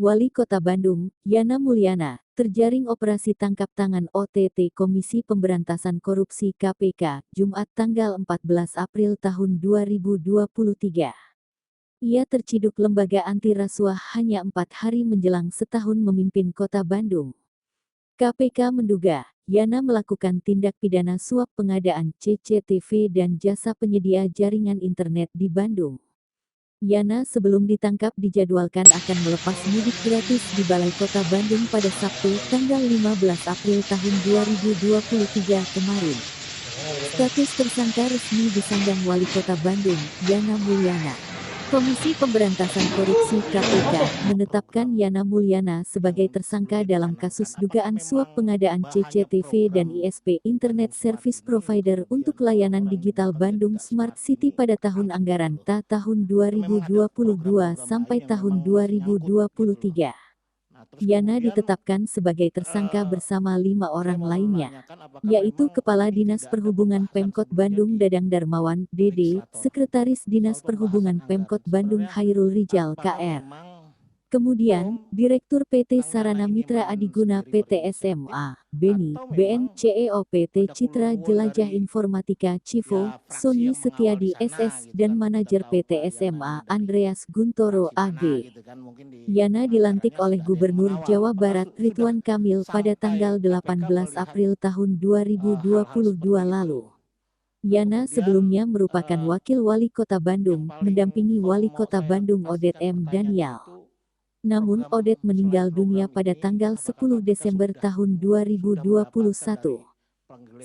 Wali Kota Bandung, Yana Mulyana, terjaring operasi tangkap tangan OTT Komisi Pemberantasan Korupsi (KPK), Jumat tanggal 14 April tahun 2023. Ia terciduk lembaga anti rasuah hanya 4 hari menjelang setahun memimpin Kota Bandung. KPK menduga, Yana melakukan tindak pidana suap pengadaan CCTV dan jasa penyedia jaringan internet di Bandung. Yana sebelum ditangkap dijadwalkan akan melepas mudik gratis di Balai Kota Bandung pada Sabtu, tanggal 15 April tahun 2023 kemarin. Status tersangka resmi disandang Wali Kota Bandung, Yana Mulyana. Komisi Pemberantasan Korupsi (KPK) menetapkan Yana Mulyana sebagai tersangka dalam kasus dugaan suap pengadaan CCTV dan ISP Internet Service Provider untuk layanan digital Bandung Smart City pada tahun anggaran tahun 2022 sampai tahun 2023. Yana ditetapkan sebagai tersangka bersama 5 orang lainnya, yaitu Kepala Dinas Perhubungan Pemkot Bandung Dadang Darmawan, DD, Sekretaris Dinas Perhubungan Pemkot Bandung Hairul Rijal, KR. Kemudian, Direktur PT Sarana Mitra Adiguna PT SMA, Beni, BNCEO PT Citra Jelajah Informatika Civo, Sony Setiadi SS, dan Manajer PT SMA, Andreas Guntoro AG. Yana dilantik oleh Gubernur Jawa Barat Ridwan Kamil pada tanggal 18 April tahun 2022 lalu. Yana sebelumnya merupakan Wakil Wali Kota Bandung, mendampingi Wali Kota Bandung Odet M. Daniel. Namun Odet meninggal dunia pada tanggal 10 Desember tahun 2021.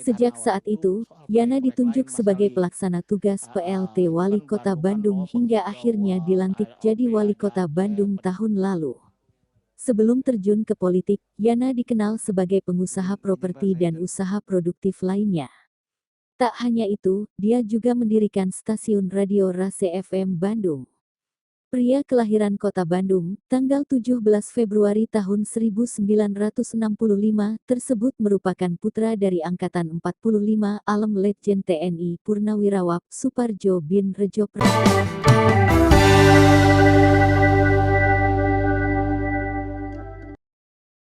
Sejak saat itu, Yana ditunjuk sebagai pelaksana tugas PLT Wali Kota Bandung hingga akhirnya dilantik jadi Wali Kota Bandung tahun lalu. Sebelum terjun ke politik, Yana dikenal sebagai pengusaha properti dan usaha produktif lainnya. Tak hanya itu, dia juga mendirikan stasiun radio Rase FM Bandung. Pria kelahiran Kota Bandung, tanggal 17 Februari tahun 1965, tersebut merupakan putra dari Angkatan 45 Alem Letjen TNI Purnawirawan Suparjo bin Rejo Prasetyo.